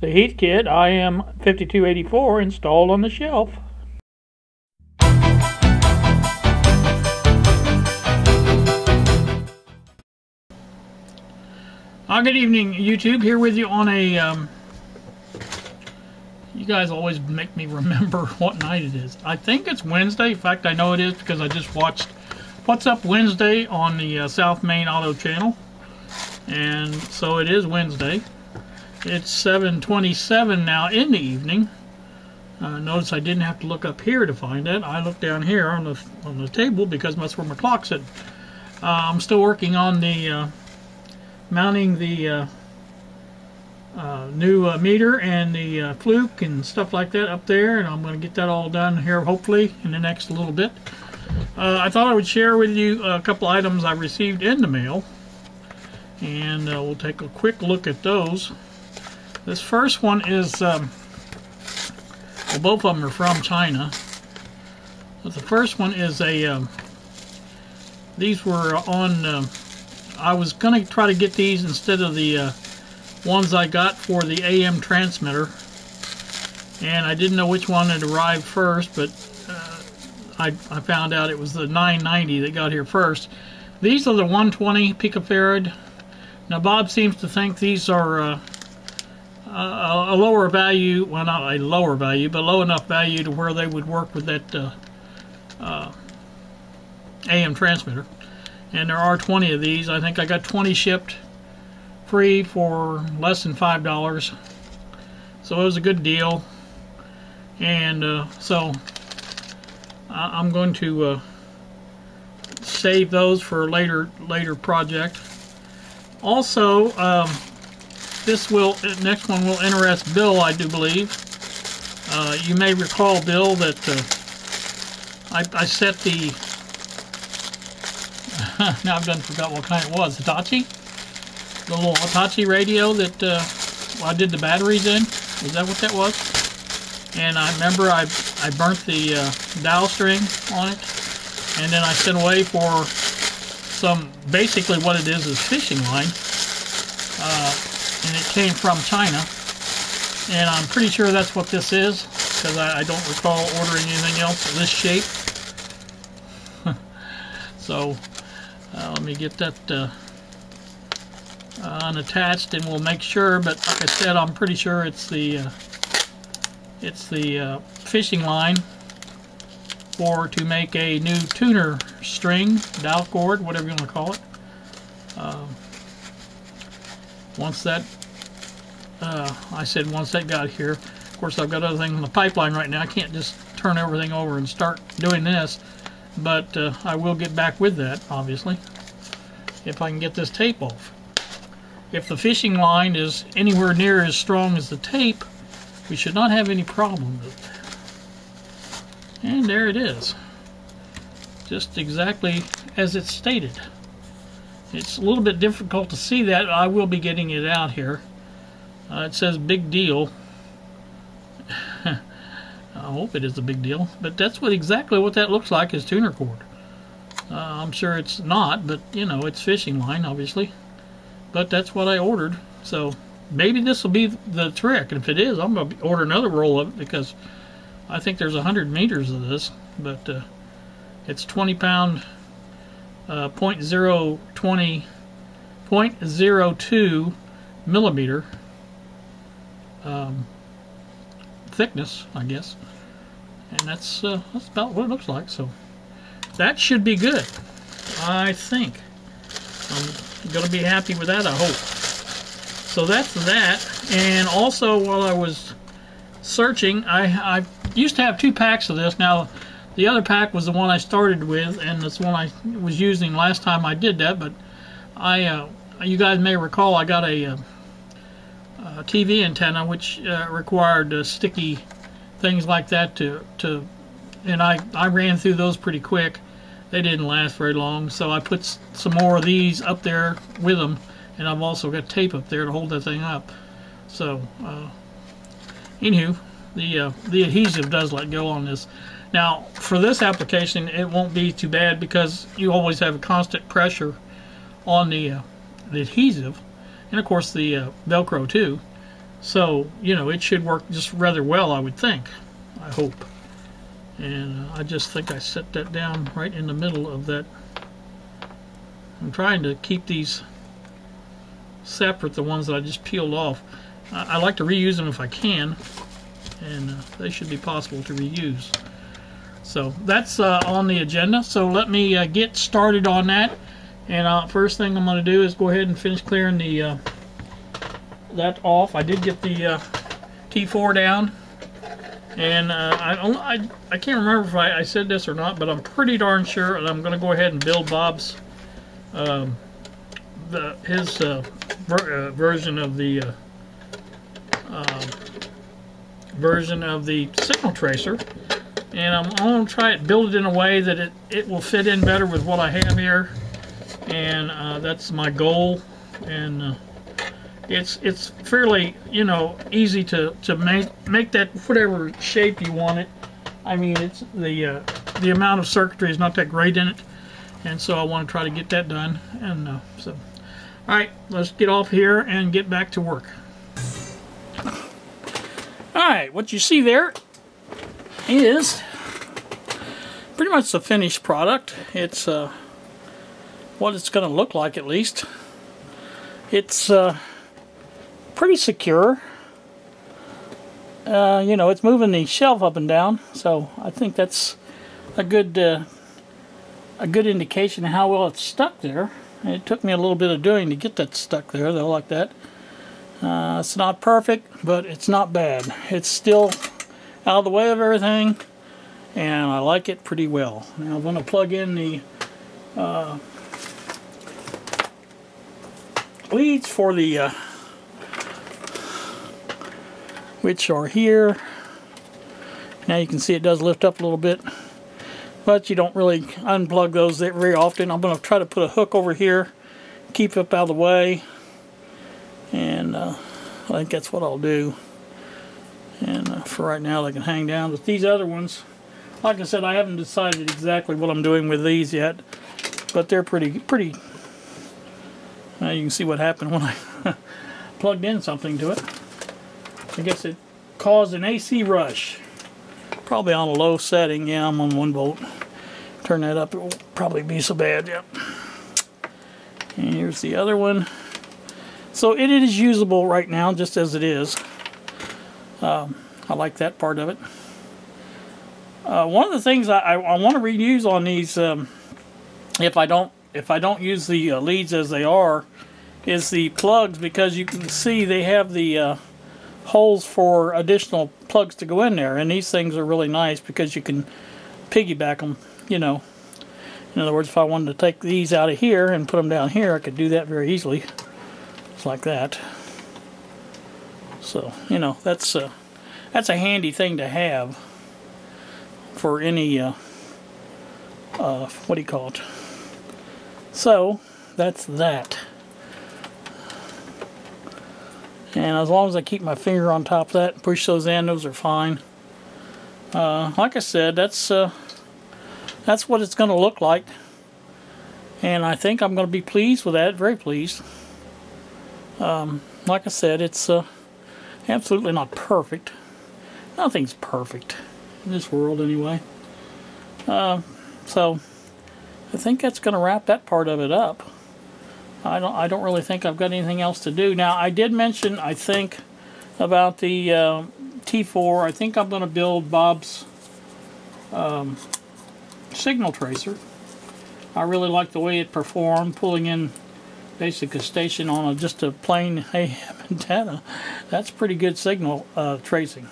The Heathkit IM-5284 installed on the shelf. Good evening, YouTube. Here with you on a you guys always make me remember what night it is. I think it's Wednesday. In fact, I know it is because I just watched What's Up Wednesday on the South Main Auto channel, and so it is Wednesday. It's 7:27 now in the evening. Notice I didn't have to look up here to find it. I looked down here on the table because that's where my clock's at. I'm still working on the mounting the new meter and the fluke and stuff like that up there, and I'm going to get that all done here hopefully in the next little bit. I thought I would share with you a couple items I received in the mail, and we'll take a quick look at those. This first one is, well, both of them are from China. But the first one is a, these were on, I was going to try to get these instead of the ones I got for the AM transmitter. And I didn't know which one had arrived first, but I found out it was the 990 that got here first. These are the 120 picofarad. Now Bob seems to think these are a lower value, well, not a lower value, but low enough value to where they would work with that AM transmitter. And there are 20 of these. I think I got 20 shipped free for less than $5. So it was a good deal. And so I'm going to save those for a later project. Also, this next one will interest Bill, I do believe. You may recall, Bill, that I set the now I've done forgot what kind it was. Hitachi, the little Hitachi radio that I did the batteries in. Is that what that was? And I remember I burnt the dowel string on it, and then I sent away for some. Basically, what it is fishing line. And it came from China, and I'm pretty sure that's what this is, because I don't recall ordering anything else of this shape. So let me get that unattached, and we'll make sure. But like I said, I'm pretty sure it's the fishing line to make a new tuner string, dowel cord, whatever you want to call it. Once that, I said once that got here. Of course, I've got other things in the pipeline right now. I can't just turn everything over and start doing this, but I will get back with that, obviously, if I can get this tape off. If the fishing line is anywhere near as strong as the tape, we should not have any problem with it. And there it is, just exactly as it's stated. It's a little bit difficult to see that. I will be getting it out here. It says big deal. I hope it is a big deal, but that's exactly what that looks like, is tuner cord. I'm sure it's not, but you know, it's fishing line, obviously. But that's what I ordered, so maybe this will be the trick. And if it is, I'm going to order another roll of it, because I think there's 100 meters of this, but it's 20-pound. 0.02 millimeter thickness, I guess, and that's about what it looks like. So that should be good, I think. I'm going to be happy with that, I hope. So that's that. And also, while I was searching, I used to have 2 packs of this. Now, the other pack was the one I started with, and it's one I was using last time I did that. But you guys may recall, I got a TV antenna which required sticky things like that and I ran through those pretty quick. They didn't last very long, so I put some more of these up there with them, and I've also got tape up there to hold that thing up. So, anywho, the adhesive does let go on this. Now, for this application, it won't be too bad because you always have a constant pressure on the adhesive, and of course the Velcro too. So, you know, it should work just rather well, I would think. I hope. And I just think I set that down right in the middle of that. I'm trying to keep these separate, the ones that I just peeled off. I like to reuse them if I can, and they should be possible to reuse. So that's on the agenda. So let me get started on that. And first thing I'm going to do is go ahead and finish clearing the that off. I did get the T4 down, and I can't remember if I said this or not, but I'm pretty darn sure that I'm going to go ahead and build Bob's his version of the signal tracer, and I'm going to try it, build it in a way that it will fit in better with what I have here, and that's my goal. And it's fairly, you know, easy to make that whatever shape you want it. I mean, it's the amount of circuitry is not that great in it, and so I want to try to get that done. And so, all right, let's get off here and get back to work. All right, what you see there is pretty much the finished product. It's what it's going to look like, at least. It's pretty secure. You know, it's moving the shelf up and down, so I think that's a good indication of how well it's stuck there. And it took me a little bit of doing to get that stuck there, though, like that. It's not perfect, but it's not bad. It's still out of the way of everything, and I like it pretty well. Now I'm going to plug in the leads for the which are here. Now you can see it does lift up a little bit, but you don't really unplug those very often. I'm going to try to put a hook over here, keep it up out of the way, and I think that's what I'll do. And for right now they can hang down. But these other ones, like I said, I haven't decided exactly what I'm doing with these yet, but they're pretty. Now you can see what happened when I plugged in something to it. I guess it caused an AC rush. Probably on a low setting. Yeah, I'm on 1 volt. Turn that up, it won't probably be so bad. Yep. And here's the other one. So it is usable right now, just as it is. I like that part of it. One of the things I want to reuse on these, if I don't use the leads as they are, is the plugs, because you can see they have the holes for additional plugs to go in there, and these things are really nice because you can piggyback them, you know. In other words, if I wanted to take these out of here and put them down here, I could do that very easily. It's like that. So, you know, that's a handy thing to have for any what do you call it? So that's that. And as long as I keep my finger on top of that and push those in, those are fine. Like I said, that's what it's going to look like, and I think I'm going to be pleased with that. Very pleased. Like I said, it's absolutely not perfect. Nothing's perfect in this world, anyway. So I think that's going to wrap that part of it up. I don't really think I've got anything else to do. Now, I did mention, I think, about the T4. I think I'm going to build Bob's signal tracer. I really like the way it performed, pulling in basically a station on just a plain AM antenna. That's pretty good signal tracing.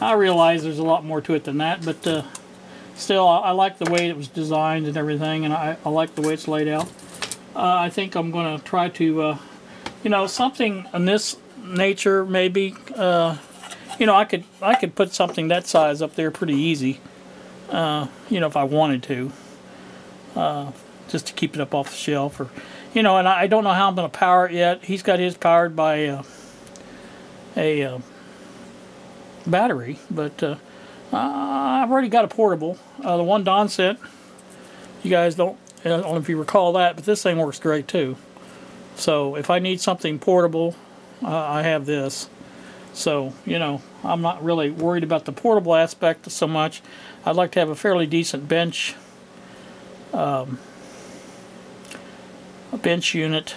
I realize there's a lot more to it than that, but still, I like the way it was designed and everything, and I like the way it's laid out. I think I'm going to try to, you know, something in this nature, maybe. You know, I could put something that size up there pretty easy. You know, if I wanted to, just to keep it up off the shelf, or, you know. And I don't know how I'm going to power it yet. He's got his powered by a battery, but I've already got a portable. The one Don sent, you guys don't. I don't know if you recall that, but this thing works great too. So if I need something portable, I have this. So, you know, I'm not really worried about the portable aspect so much. I'd like to have a fairly decent bench, a bench unit.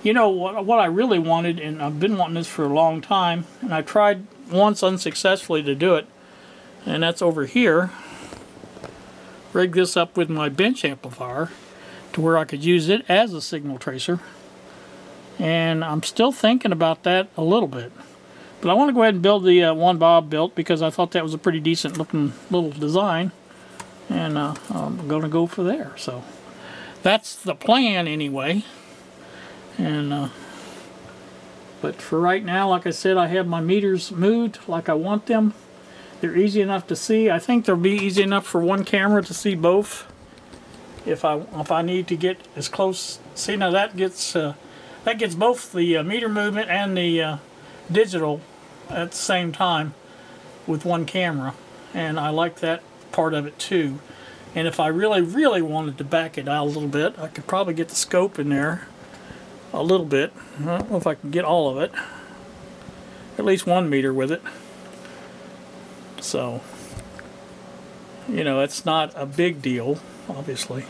You know, what I really wanted, and I've been wanting this for a long time, and I tried once unsuccessfully to do it, and that's over here. Rig this up with my bench amplifier to where I could use it as a signal tracer. And I'm still thinking about that a little bit. But I want to go ahead and build the one Bob built, because I thought that was a pretty decent looking little design. And I'm going to go for there. So that's the plan anyway. And but for right now, like I said, I have my meters moved like I want them. They're easy enough to see. I think they'll be easy enough for one camera to see both. If I need to get as close, see, now that gets both the meter movement and the digital at the same time with one camera, and I like that part of it too. And if I really wanted to back it out a little bit, I could probably get the scope in there a little bit. I don't know if I can get all of it, at least 1 meter with it. So, you know, it's not a big deal, obviously.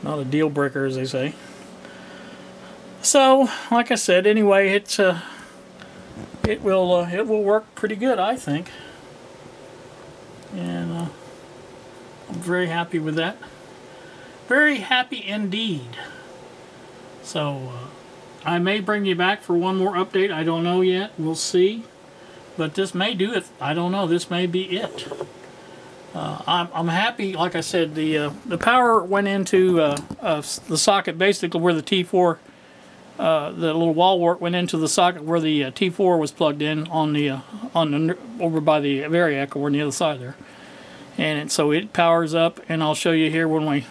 Not a deal breaker, as they say. So, like I said, anyway, it will work pretty good, I think. And I'm very happy with that. Very happy indeed. So, I may bring you back for one more update. I don't know yet. We'll see. But this may do it. I don't know. This may be it. I'm happy. Like I said, the power went into the socket basically where the T4, the little wall wart went into the socket where the T4 was plugged in on the over by the variac over on the other side there, and so it powers up. And I'll show you here when we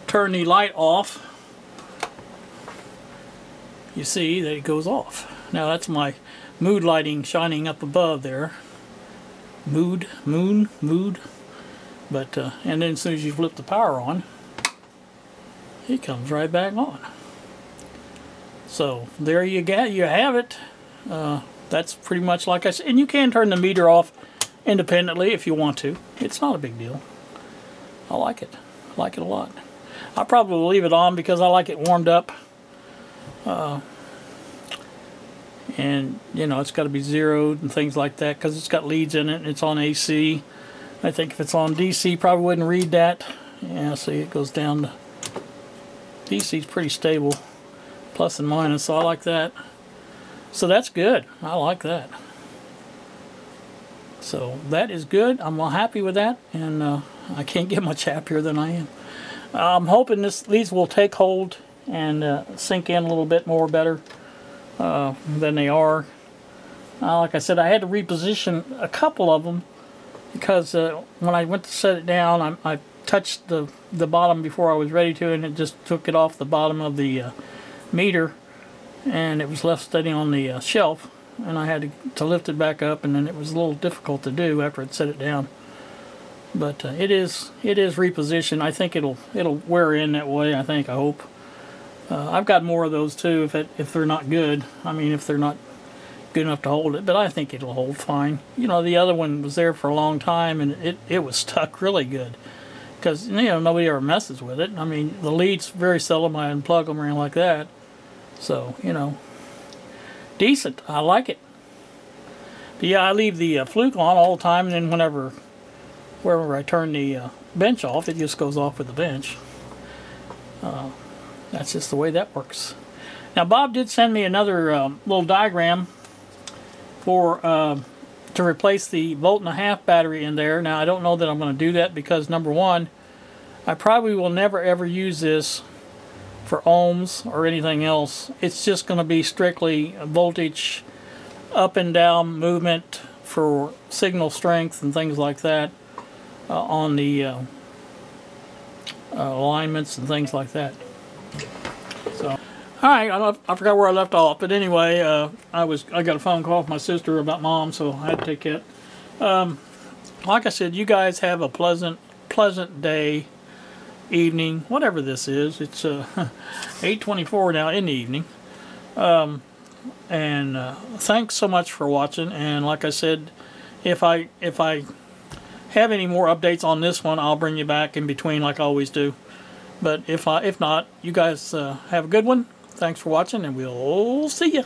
turn the light off. You see that it goes off. Now that's my mood lighting shining up above there. Mood. But and then as soon as you flip the power on, it comes right back on. So there you go. You have it. That's pretty much like I said. And you can turn the meter off independently if you want to. It's not a big deal. I like it. I like it a lot. I'll probably leave it on because I like it warmed up. And you know, it's got to be zeroed and things like that because it's got leads in it and it's on AC. I think if it's on DC, probably wouldn't read that. Yeah, see, it goes down to DC's pretty stable, plus and minus, so I like that. So that's good. I like that. So that is good. I'm happy with that, and I can't get much happier than I am. I'm hoping these will take hold and sink in a little bit more better than they are. Like I said, I had to reposition a couple of them because when I went to set it down, I touched the bottom before I was ready to, and it just took it off the bottom of the meter, and it was left steady on the shelf, and I had to lift it back up, and then it was a little difficult to do after I'd set it down. But it is repositioned. I think it'll wear in that way. I hope. I've got more of those too if they're not good. I mean, if they're not good enough to hold it, but I think it'll hold fine. You know, the other one was there for a long time, and it was stuck really good because, you know, nobody ever messes with it. I mean, the leads, very seldom I unplug them or anything like that. So, you know, decent. I like it. But yeah, I leave the fluke on all the time, and then wherever I turn the bench off, it just goes off with the bench. That's just the way that works. Now, Bob did send me another little diagram for to replace the 1.5-volt battery in there. Now, I don't know that I'm going to do that because, number one, I probably will never ever use this for ohms or anything else. It's just going to be strictly voltage up and down movement for signal strength and things like that on the alignments and things like that. So, alright, I forgot where I left off, but anyway, I got a phone call from my sister about Mom, so I had to take it. Like I said, you guys have a pleasant day, evening, whatever this is. It's 8:24 now in the evening. And thanks so much for watching. And like I said, if I have any more updates on this one, I'll bring you back in between like I always do. But if not, you guys have a good one. Thanks for watching, and we'll see you.